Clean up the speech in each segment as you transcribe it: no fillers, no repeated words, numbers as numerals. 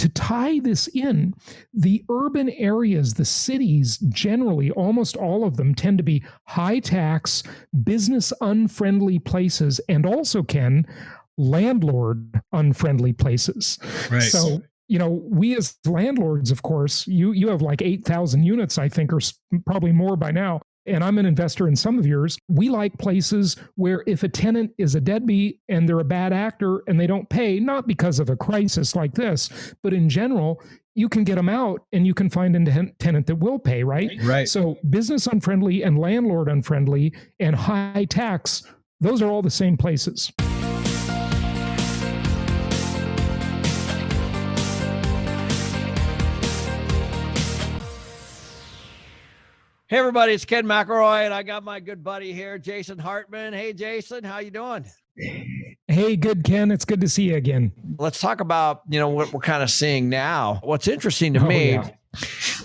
to tie this in, the urban areas, the cities generally, almost all of them tend to be high tax, business unfriendly places, and also, Ken, landlord unfriendly places. Right. So, we as landlords, of course, you have like 8,000 units, I think, or probably more by now. And I'm an investor in some of yours. We like places where if a tenant is a deadbeat and they're a bad actor and they don't pay, not because of a crisis like this, but in general, you can get them out and you can find a tenant that will pay, right? Right. So business unfriendly and landlord unfriendly and high tax, those are all the same places. Hey everybody, it's Ken McElroy, and I got my good buddy here, Jason Hartman. Hey Jason, how you doing? Hey, good Ken. It's good to see you again. Let's talk about, what we're kind of seeing now. What's interesting to me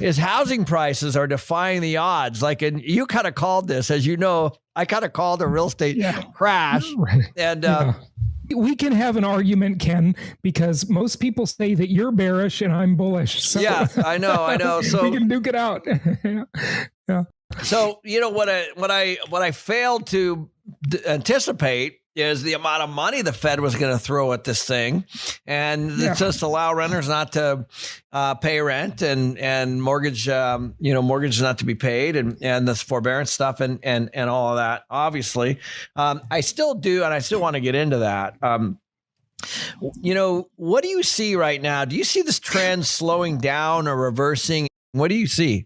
is housing prices are defying the odds. And you kind of called this, as you know, I kind of called a real estate crash. Right. And we can have an argument, Ken, because most people say that you're bearish and I'm bullish. So yeah, I know. So we can duke it out. Yeah. So, what I failed to anticipate is the amount of money the Fed was going to throw at this thing, and just allow renters not to pay rent and mortgage, mortgage not to be paid, and this forbearance stuff and all of that. Obviously, I still do, and I still want to get into that. What do you see right now? Do you see this trend slowing down or reversing? What do you see?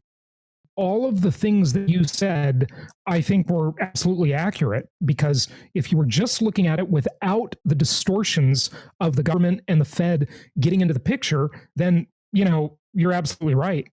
All of the things that you said, I think were absolutely accurate, because if you were just looking at it without the distortions of the government and the Fed getting into the picture, then, you're absolutely right.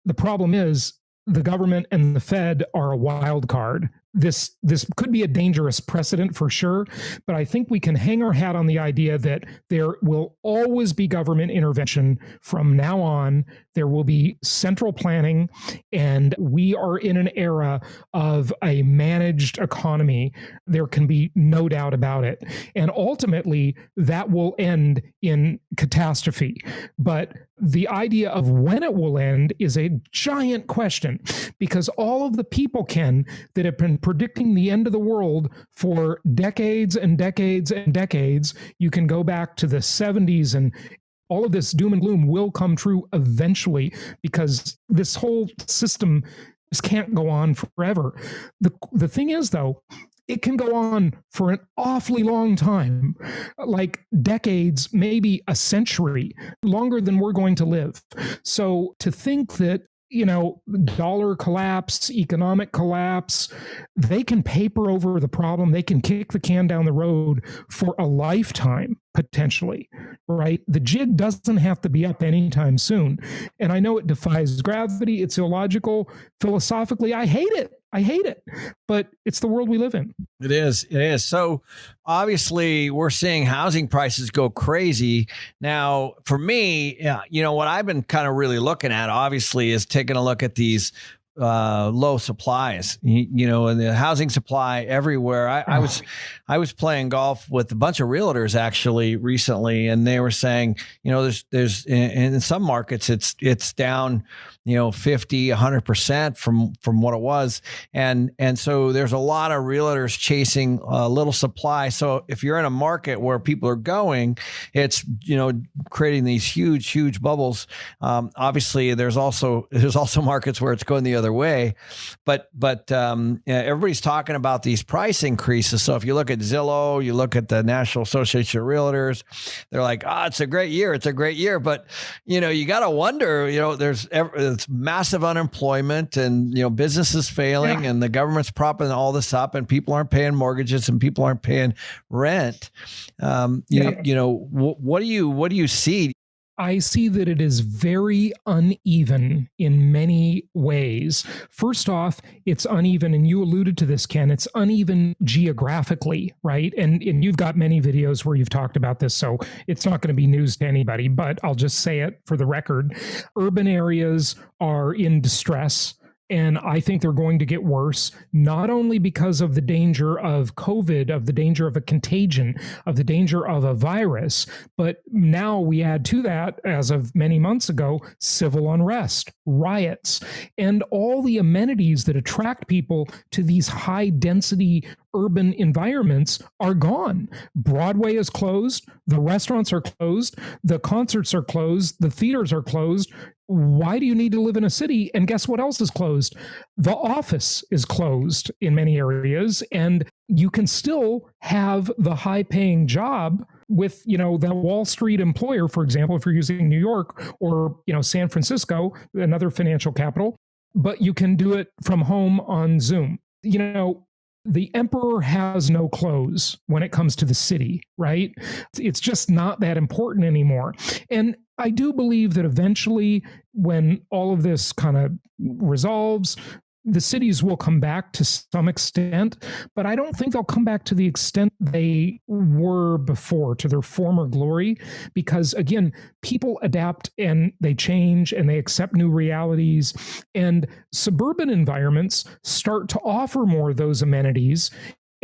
The problem is the government and the Fed are a wild card. This could be a dangerous precedent for sure, but I think we can hang our hat on the idea that there will always be government intervention from now on. There will be central planning, and we are in an era of a managed economy. There can be no doubt about it. And ultimately, that will end in catastrophe. But the idea of when it will end is a giant question, because all of the people, Ken, that have been predicting the end of the world for decades and decades and decades, you can go back to the 70s, and all of this doom and gloom will come true eventually, because this whole system just can't go on forever. The thing is, though, it can go on for an awfully long time, like decades, maybe a century, longer than we're going to live. So to think that, dollar collapse, economic collapse, they can paper over the problem. They can kick the can down the road for a lifetime, potentially, right? The jig doesn't have to be up anytime soon. And I know it defies gravity. It's illogical. Philosophically, I hate it. But it's the world we live in. It is. So obviously we're seeing housing prices go crazy. Now, for me, what I've been kind of really looking at, obviously, is taking a look at these low supplies, and the housing supply everywhere. I was playing golf with a bunch of realtors actually recently, and they were saying, there's in some markets it's down, 50, 100% from what it was. And so there's a lot of realtors chasing a little supply. So if you're in a market where people are going, it's, creating these huge bubbles. Obviously there's also markets where it's going the other way, but everybody's talking about these price increases. So if you look at Zillow, you look at the National Association of Realtors, they're like, it's a great year. But, you got to wonder, there's massive unemployment, and, businesses failing, and the government's propping all this up, and people aren't paying mortgages, and people aren't paying rent. What do you see? I see that it is very uneven in many ways. First off, it's uneven, and you alluded to this, Ken, it's uneven geographically, right? And you've got many videos where you've talked about this, so it's not going to be news to anybody, but I'll just say it for the record. Urban areas are in distress, And I think they're going to get worse, not only because of the danger of COVID, of the danger of a contagion, of the danger of a virus, but now we add to that, as of many months ago, civil unrest, riots, and all the amenities that attract people to these high density urban environments are gone. Broadway is closed, the restaurants are closed, the concerts are closed, the theaters are closed. Why do you need to live in a city? And guess what else is closed? The office is closed in many areas, and you can still have the high paying job with, that Wall Street employer, for example, if you're using New York or, San Francisco, another financial capital, but you can do it from home on Zoom. The emperor has no clothes when it comes to the city, right? It's just not that important anymore. And I do believe that eventually, when all of this kind of resolves, the cities will come back to some extent, but I don't think they'll come back to the extent they were before, to their former glory, because again, people adapt and they change and they accept new realities, and suburban environments start to offer more of those amenities.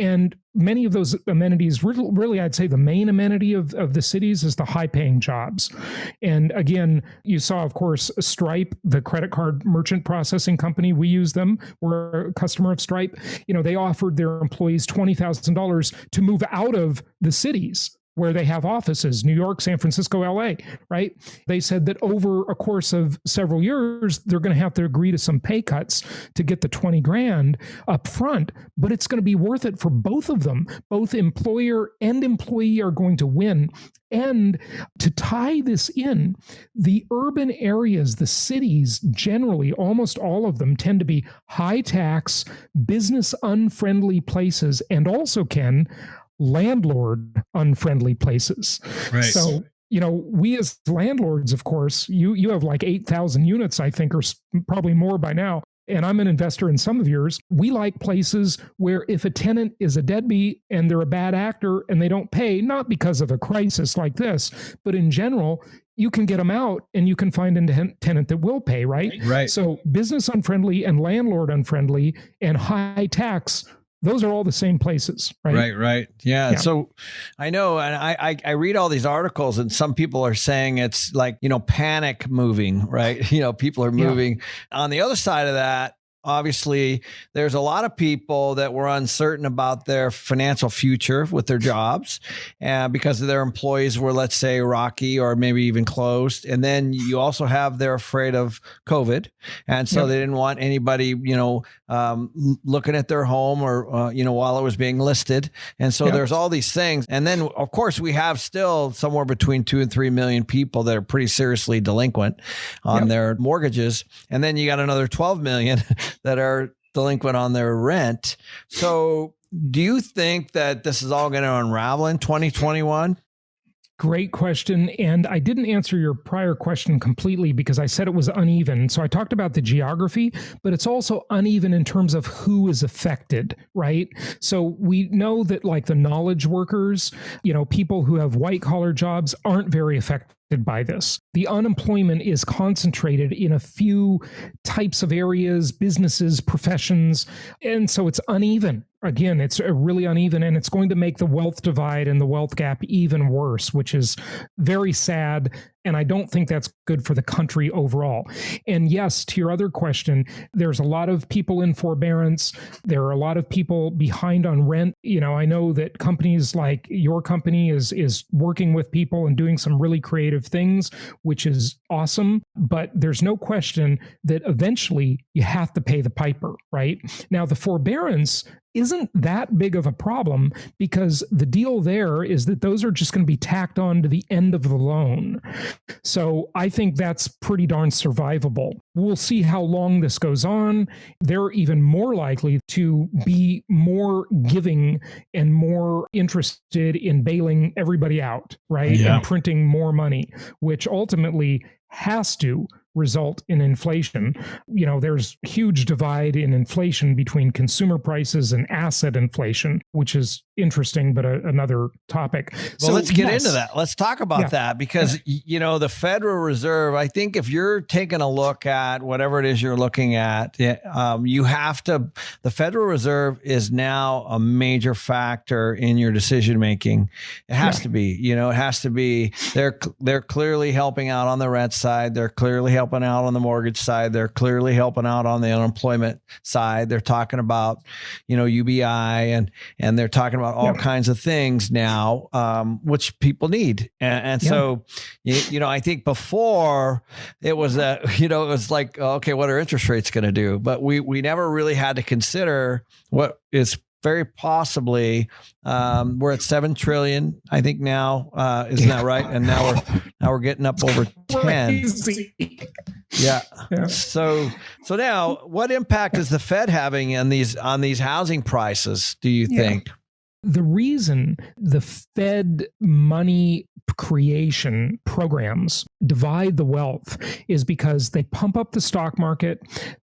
And many of those amenities, really, I'd say the main amenity of the cities is the high-paying jobs. And again, you saw, of course, Stripe, the credit card merchant processing company. We use them. We're a customer of Stripe. They offered their employees $20,000 to move out of the cities where they have offices, New York, San Francisco, LA, right? They said that over a course of several years, they're going to have to agree to some pay cuts to get the 20 grand up front, but it's going to be worth it for both of them. Both employer and employee are going to win. And to tie this in, the urban areas, the cities, generally, almost all of them tend to be high tax, business unfriendly places, and also, Ken, landlord unfriendly places. Right. So, we as landlords, of course, you have like 8,000 units, I think, or probably more by now. And I'm an investor in some of yours. We like places where if a tenant is a deadbeat and they're a bad actor and they don't pay, not because of a crisis like this, but in general, you can get them out and you can find a tenant that will pay, right? Right. So business unfriendly and landlord unfriendly and high tax, those are all the same places, right? Right. Yeah. So I know, and I read all these articles, and some people are saying it's like, panic moving, right? People are moving. On the other side of that, obviously, there's a lot of people that were uncertain about their financial future with their jobs because their employees were, let's say, rocky or maybe even closed. And then you also have they're afraid of COVID. And so they didn't want anybody, looking at their home or, while it was being listed. And so there's all these things. And then, of course, we have still somewhere between 2 and 3 million people that are pretty seriously delinquent on their mortgages. And then you got another 12 million that are delinquent on their rent. So do you think that this is all going to unravel in 2021? Great question. And I didn't answer your prior question completely because I said it was uneven. So I talked about the geography, but it's also uneven in terms of who is affected, right? So we know that like the knowledge workers, people who have white collar jobs aren't very affected by this. The unemployment is concentrated in a few types of areas, businesses, professions, and so it's uneven. Again, it's really uneven, and it's going to make the wealth divide and the wealth gap even worse, which is very sad. And I don't think that's good for the country overall. And yes, to your other question, there's a lot of people in forbearance. There are a lot of people behind on rent. I know that companies like your company is working with people and doing some really creative things, which is awesome. But there's no question that eventually you have to pay the piper, right? Now, the forbearance isn't that big of a problem because the deal there is that those are just going to be tacked on to the end of the loan. So I think that's pretty darn survivable. We'll see how long this goes on. They're even more likely to be more giving and more interested in bailing everybody out, right? Yeah. And printing more money, which ultimately has to result in inflation. There's huge divide in inflation between consumer prices and asset inflation, which is interesting, but another topic. Well, let's get into that. Let's talk about that because, the Federal Reserve, I think if you're taking a look at at, whatever it is you're looking at, you have to, the Federal Reserve is now a major factor in your decision making. It has to be, it has to be, they're clearly helping out on the rent side. They're clearly helping out on the mortgage side. They're clearly helping out on the unemployment side. They're talking about, UBI and they're talking about all kinds of things now, which people need. And so, I think before it was it was like, okay, what are interest rates going to do? But we never really had to consider what is very possibly, we're at 7 trillion, I think now, isn't that right? And now we're getting up over 10. Yeah. So now what impact is the Fed having on these housing prices, do you think? The reason the Fed money creation programs divide the wealth is because they pump up the stock market,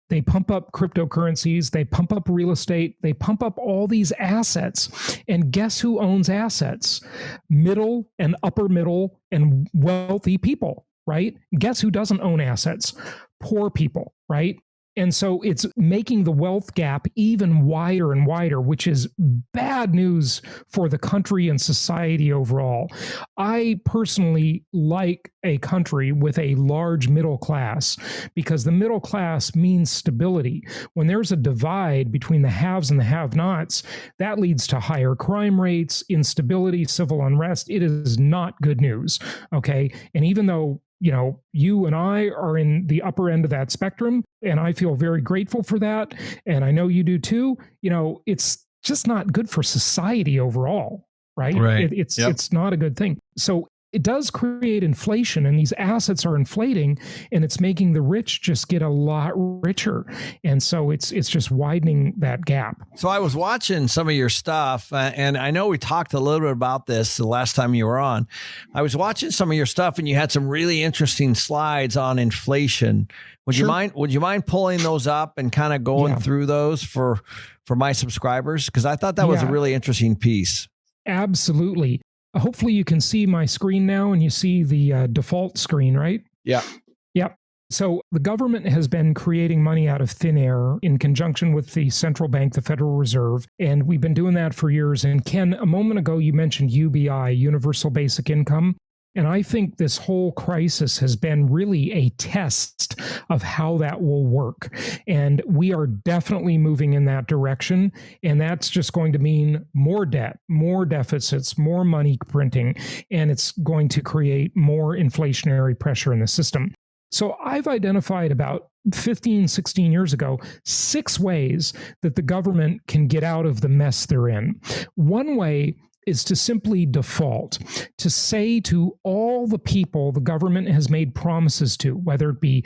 they pump up cryptocurrencies, they pump up real estate, they pump up all these assets. And guess who owns assets? Middle and upper middle and wealthy people, right? Guess who doesn't own assets? Poor people, right? And so it's making the wealth gap even wider and wider, which is bad news for the country and society overall. I personally like a country with a large middle class because the middle class means stability. When there's a divide between the haves and the have-nots, that leads to higher crime rates, instability, civil unrest. It is not good news, okay? And even though you and I are in the upper end of that spectrum, and I feel very grateful for that. And I know you do too. It's just not good for society overall, right? It's not a good thing. So it does create inflation, and these assets are inflating, and it's making the rich just get a lot richer. And so it's just widening that gap. So I was watching some of your stuff, and I know we talked a little bit about this the last time you were on. I was watching some of your stuff, and you had some really interesting slides on inflation. Would you mind pulling those up and kind of going through those for my subscribers? Because I thought that was a really interesting piece. Absolutely. Hopefully you can see my screen now, and you see the default screen, right? Yeah. Yep. So the government has been creating money out of thin air in conjunction with the central bank, the Federal Reserve, and we've been doing that for years. And Ken, a moment ago, you mentioned UBI, Universal Basic Income. And I think this whole crisis has been really a test of how that will work. And we are definitely moving in that direction. And that's just going to mean more debt, more deficits, more money printing, and it's going to create more inflationary pressure in the system. So I've identified about 15, 16 years ago, 6 ways that the government can get out of the mess they're in. One way is to simply default, to say to all the people the government has made promises to, whether it be,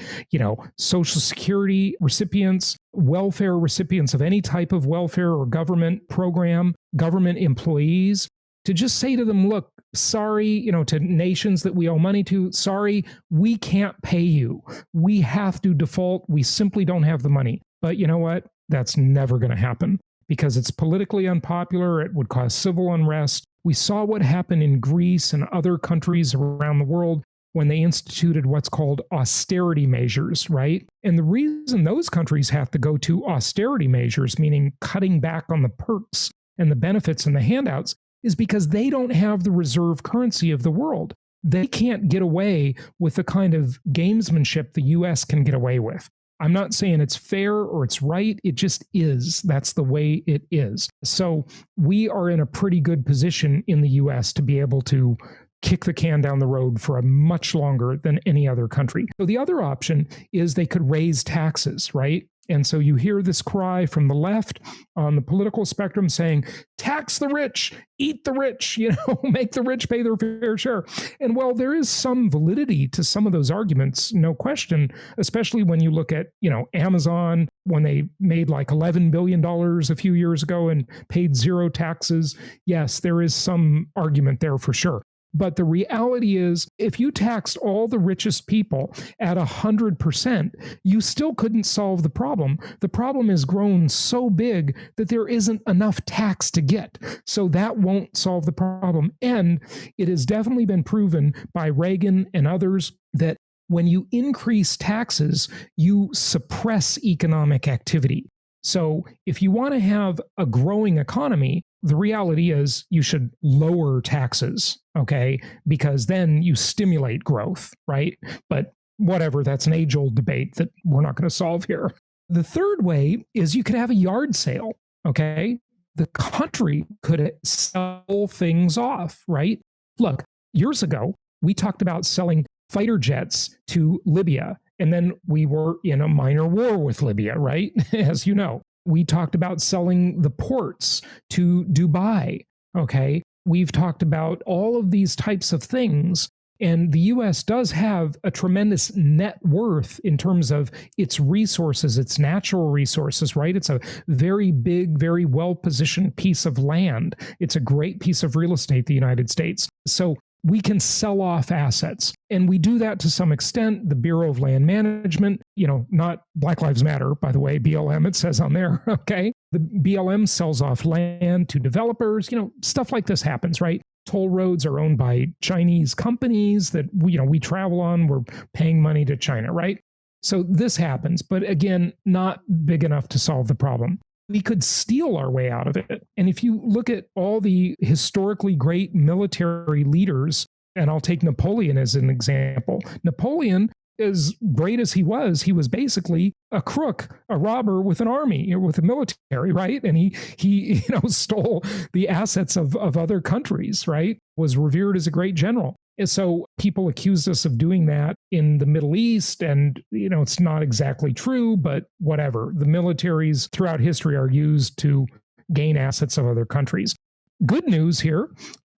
Social Security recipients, welfare recipients of any type of welfare or government program, government employees, to just say to them, look, sorry, to nations that we owe money to, sorry, we can't pay you. We have to default. We simply don't have the money. But you know what? That's never going to happen, because it's politically unpopular. It would cause civil unrest. We saw what happened in Greece and other countries around the world when they instituted what's called austerity measures, right? And the reason those countries have to go to austerity measures, meaning cutting back on the perks and the benefits and the handouts, is because they don't have the reserve currency of the world. They can't get away with the kind of gamesmanship the US can get away with. I'm not saying it's fair or it's right. It just is. That's the way it is. So we are in a pretty good position in the US to be able to kick the can down the road for a much longer than any other country. So the other option is they could raise taxes, right? And so you hear this cry from the left on the political spectrum saying, tax the rich, eat the rich, make the rich pay their fair share. And while there is some validity to some of those arguments, no question, especially when you look at, Amazon, when they made like $11 billion a few years ago and paid 0 taxes. Yes, there is some argument there for sure. But the reality is, if you taxed all the richest people at 100%, you still couldn't solve the problem. The problem has grown so big that there isn't enough tax to get. So that won't solve the problem. And it has definitely been proven by Reagan and others that when you increase taxes, you suppress economic activity. So if you want to have a growing economy, the reality is you should lower taxes, okay? Because then you stimulate growth, right? But whatever, that's an age-old debate that we're not going to solve here. The third way is you could have a yard sale, okay? The country could sell things off, right? Look, years ago, we talked about selling fighter jets to Libya, and then we were in a minor war with Libya, right? As you know, we talked about selling the ports to Dubai, okay? We've talked about all of these types of things. And the US does have a tremendous net worth in terms of its resources, its natural resources, right? It's a very big, very well-positioned piece of land. It's a great piece of real estate, the United States. So we can sell off assets. And we do that to some extent. The Bureau of Land Management, not Black Lives Matter, by the way, BLM, it says on there, okay? The BLM sells off land to developers, stuff like this happens, right? Toll roads are owned by Chinese companies that we travel on. We're paying money to China, right? So this happens, but again, not big enough to solve the problem. We could steal our way out of it. And if you look at all the historically great military leaders, and I'll take Napoleon as an example. Napoleon, as great as he was basically a crook, a robber with an army, with a military, right? And he stole the assets of other countries, right? Was revered as a great general. And so people accused us of doing that in the Middle East, and it's not exactly true, but whatever. The militaries throughout history are used to gain assets of other countries. Good news here.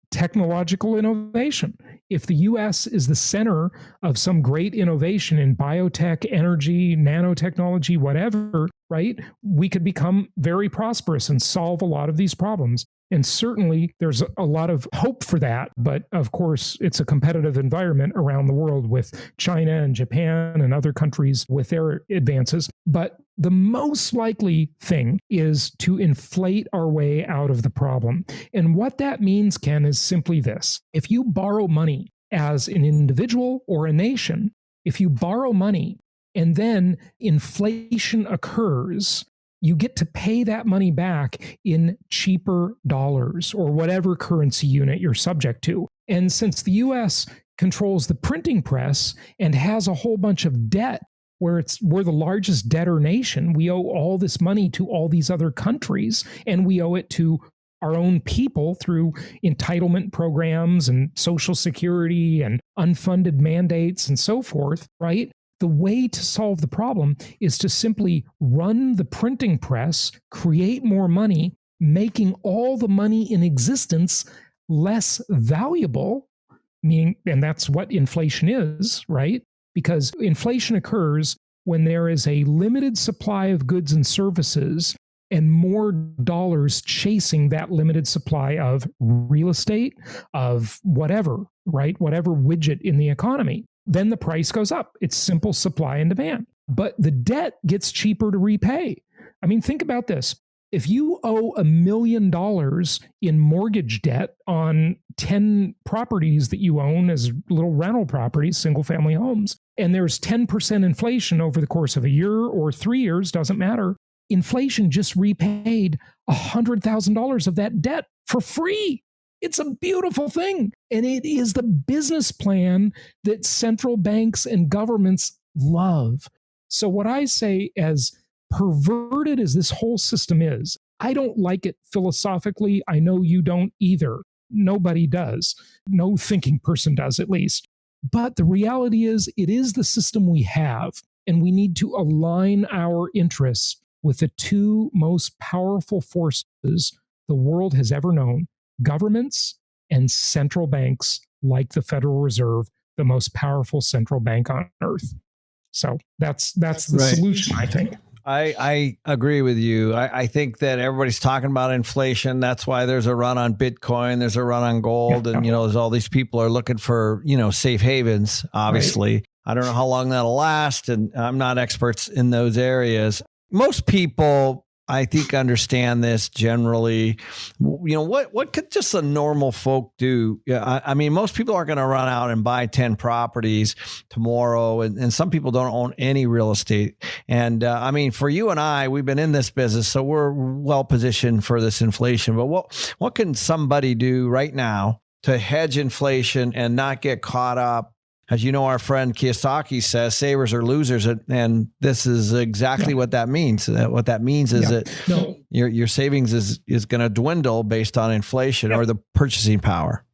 Technological innovation. If the US is the center of some great innovation in biotech, energy, nanotechnology, whatever, right, we could become very prosperous and solve a lot of these problems. And certainly there's a lot of hope for that. But of course, it's a competitive environment around the world with China and Japan and other countries with their advances. But the most likely thing is to inflate our way out of the problem. And what that means, Ken, is simply this. If you borrow money as an individual or a nation, if you borrow money and then inflation occurs, you get to pay that money back in cheaper dollars or whatever currency unit you're subject to. And since the US controls the printing press and has a whole bunch of debt, we're the largest debtor nation, we owe all this money to all these other countries, and we owe it to our own people through entitlement programs and Social Security and unfunded mandates and so forth, right? The way to solve the problem is to simply run the printing press, create more money, making all the money in existence less valuable, meaning, and that's what inflation is, right? Because inflation occurs when there is a limited supply of goods and services and more dollars chasing that limited supply of real estate, of whatever, right? Whatever widget in the economy. Then the price goes up. It's simple supply and demand. But the debt gets cheaper to repay. I mean, think about this. If you owe $1 million in mortgage debt on 10 properties that you own as little rental properties, single family homes, and there's 10% inflation over the course of a year or 3 years, doesn't matter. Inflation just repaid $100,000 of that debt for free. It's a beautiful thing. And it is the business plan that central banks and governments love. So what I say, as perverted as this whole system is, I don't like it philosophically. I know you don't either. Nobody does. No thinking person does, at least. But the reality is, it is the system we have, and we need to align our interests with the two most powerful forces the world has ever known: governments and central banks, like the Federal Reserve, the most powerful central bank on earth. So that's the right solution, I think. I agree with you. I think that everybody's talking about inflation. That's why there's a run on Bitcoin. There's a run on gold. And, there's all these people are looking for, safe havens, obviously. Right. I don't know how long that'll last. And I'm not experts in those areas. Most people, I think understand this generally. What could just the normal folk do? Yeah, I mean, most people aren't going to run out and buy 10 properties tomorrow, and some people don't own any real estate. And I mean, for you and I, we've been in this business, so we're well positioned for this inflation. But what can somebody do right now to hedge inflation and not get caught up? As you know, our friend Kiyosaki says, savers are losers. And this is exactly what that means. What that means is that your savings is going to dwindle based on inflation or the purchasing power.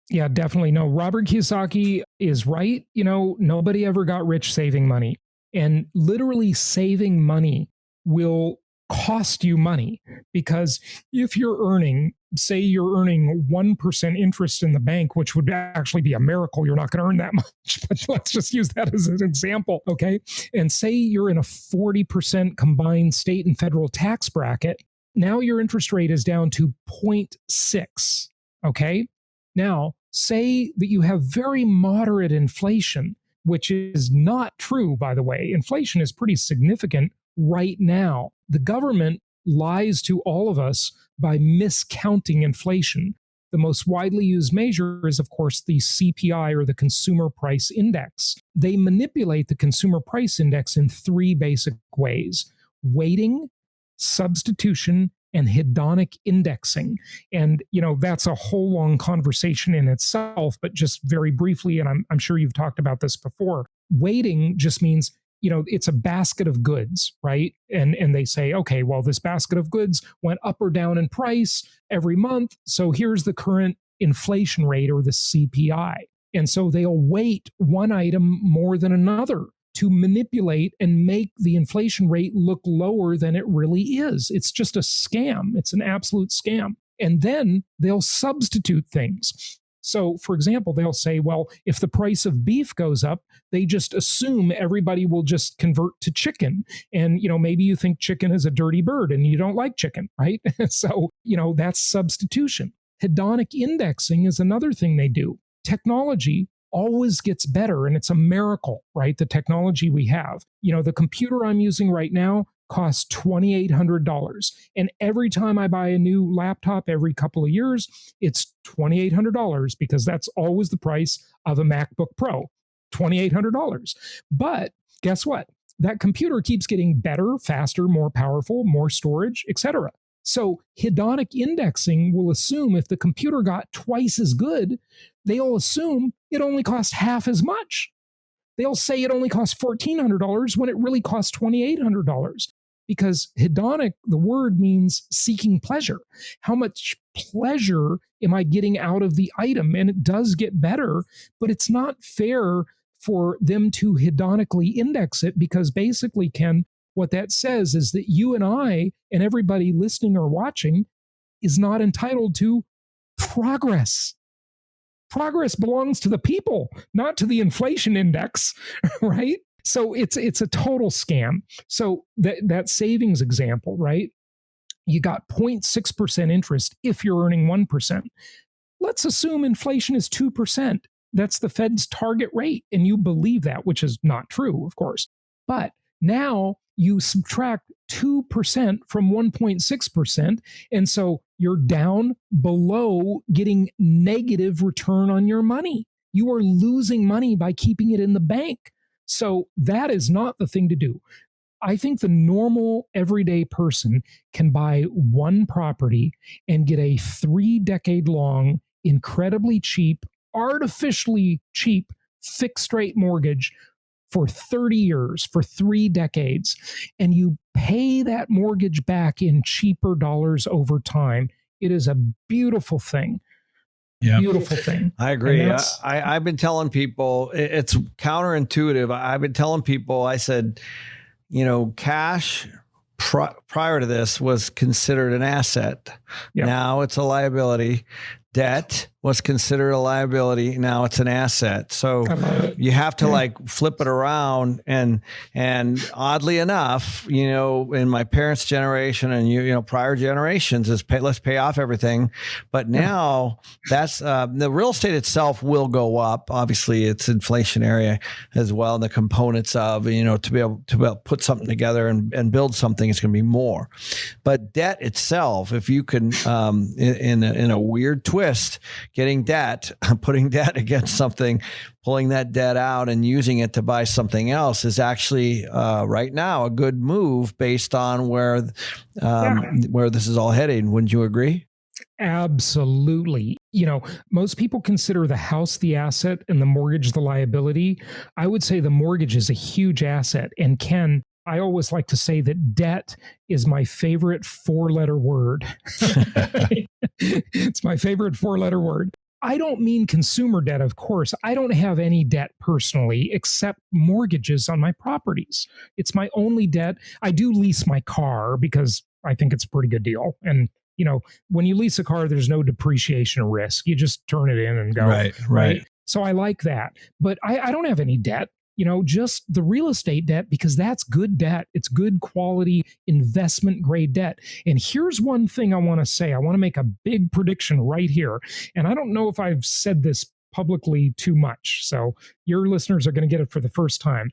Yeah, definitely. No, Robert Kiyosaki is right. Nobody ever got rich saving money. And literally saving money will cost you money, because if you're earning, say you're earning 1% interest in the bank, which would actually be a miracle, you're not going to earn that much, but let's just use that as an example, okay? And say you're in a 40% combined state and federal tax bracket, now your interest rate is down to 0.6, okay? Now, say that you have very moderate inflation, which is not true, by the way. Inflation is pretty significant right now. The government lies to all of us by miscounting inflation. The most widely used measure is, of course, the CPI, or the Consumer Price Index. They manipulate the Consumer Price Index in three basic ways: weighting, substitution, and hedonic indexing. And, that's a whole long conversation in itself, but just very briefly, and I'm sure you've talked about this before, weighting just means it's a basket of goods, right? And they say, okay, well, this basket of goods went up or down in price every month, so here's the current inflation rate, or the CPI. And so they'll weight one item more than another to manipulate and make the inflation rate look lower than it really is. It's just a scam. It's an absolute scam. And then they'll substitute things. So, for example, they'll say, well, if the price of beef goes up, they just assume everybody will just convert to chicken. And, maybe you think chicken is a dirty bird and you don't like chicken, right? So, that's substitution. Hedonic indexing is another thing they do. Technology always gets better, and it's a miracle, right? The technology we have. The computer I'm using right now costs $2,800. And every time I buy a new laptop every couple of years, it's $2,800, because that's always the price of a MacBook Pro, $2,800. But guess what? That computer keeps getting better, faster, more powerful, more storage, etc. So hedonic indexing will assume if the computer got twice as good, they'll assume it only costs half as much. They'll say it only costs $1,400 when it really costs $2,800, because hedonic, the word, means seeking pleasure. How much pleasure am I getting out of the item? And it does get better, but it's not fair for them to hedonically index it, because basically, Ken, what that says is that you and I and everybody listening or watching is not entitled to progress. Progress belongs to the people, not to the inflation index, right? So it's a total scam. So that savings example, right? You got 0.6% interest if you're earning 1%. Let's assume inflation is 2%. That's the Fed's target rate, and you believe that, which is not true, of course. But now you subtract 2% from 1.6%, and so you're down below getting negative return on your money. You are losing money by keeping it in the bank. So that is not the thing to do. I think the normal everyday person can buy one property and get a 3-decade-long, incredibly cheap, artificially cheap fixed rate mortgage for 30 years, for 3 decades, and you pay that mortgage back in cheaper dollars over time. It is a beautiful thing. Yeah. Beautiful thing. I agree. I've been telling people, it's counterintuitive. I've been telling people, I said, cash prior to this was considered an asset. Yep. Now it's a liability. Debt was considered a liability. Now it's an asset. So you have to like flip it around. And oddly enough, in my parents' generation and prior generations is let's pay off everything. But now that's the real estate itself will go up. Obviously, it's inflationary as well. And the components of to be able to put something together and build something is going to be more. But debt itself, if you can, in a weird twist, getting debt, putting debt against something, pulling that debt out and using it to buy something else is actually right now a good move based on where this is all heading. Wouldn't you agree? Absolutely. Most people consider the house the asset and the mortgage the liability. I would say the mortgage is a huge asset. And Ken, I always like to say that debt is my favorite 4-letter word. It's my favorite 4-letter word. I don't mean consumer debt, of course. I don't have any debt personally, except mortgages on my properties. It's my only debt. I do lease my car because I think it's a pretty good deal. And, when you lease a car, there's no depreciation risk. You just turn it in and go. Right. So I like that. But I don't have any debt. Just the real estate debt, because that's good debt. It's good quality investment grade debt. And here's one thing I want to say. I want to make a big prediction right here. And I don't know if I've said this publicly too much. So your listeners are going to get it for the first time.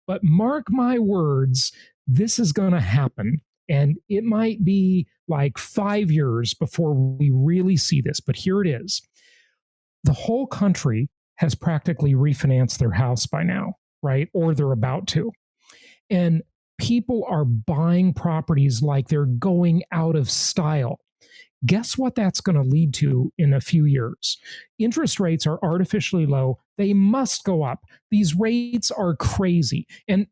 But mark my words, this is going to happen. And it might be like 5 years before we really see this. But here it is. The whole country has practically refinanced their house by now, right? Or they're about to. And people are buying properties like they're going out of style. Guess what that's going to lead to in a few years? Interest rates are artificially low. They must go up. These rates are crazy. And,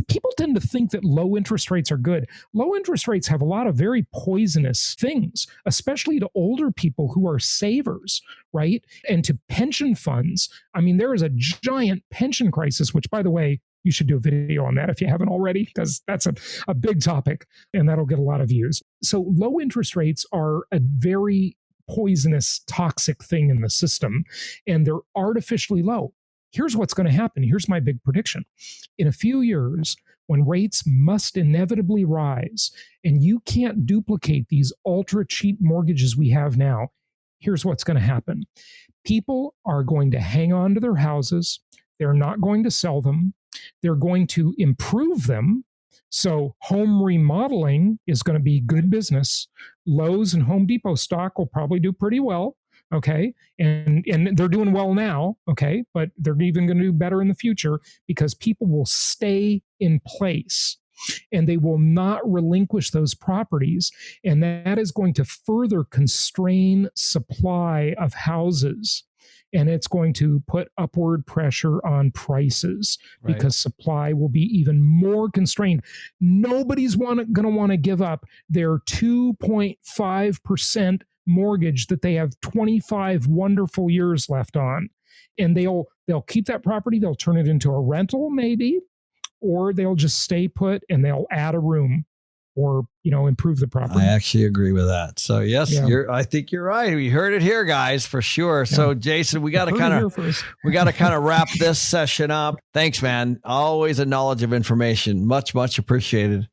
people tend to think that low interest rates are good. Low interest rates have a lot of very poisonous things, especially to older people who are savers, right? And to pension funds. I mean, there is a giant pension crisis, which, by the way, you should do a video on that if you haven't already, because that's a big topic and that'll get a lot of views. So low interest rates are a very poisonous, toxic thing in the system, and they're artificially low. Here's what's going to happen. Here's my big prediction. In a few years, when rates must inevitably rise, and you can't duplicate these ultra cheap mortgages we have now, here's what's going to happen. People are going to hang on to their houses. They're not going to sell them. They're going to improve them. So home remodeling is going to be good business. Lowe's and Home Depot stock will probably do pretty well. Okay. And they're doing well now. Okay. But they're even going to do better in the future because people will stay in place and they will not relinquish those properties. And that is going to further constrain supply of houses. And it's going to put upward pressure on prices because supply will be even more constrained. Nobody's going to want to give up their 2.5% mortgage that they have 25 wonderful years left on. And they'll keep that property, they'll turn it into a rental maybe, or they'll just stay put and they'll add a room or, improve the property. I actually agree with that. So yes, I think you're right. We heard it here, guys, for sure. Yeah. So Jason, we got to kind of wrap this session up. Thanks, man. Always a knowledge of information. Much, much appreciated.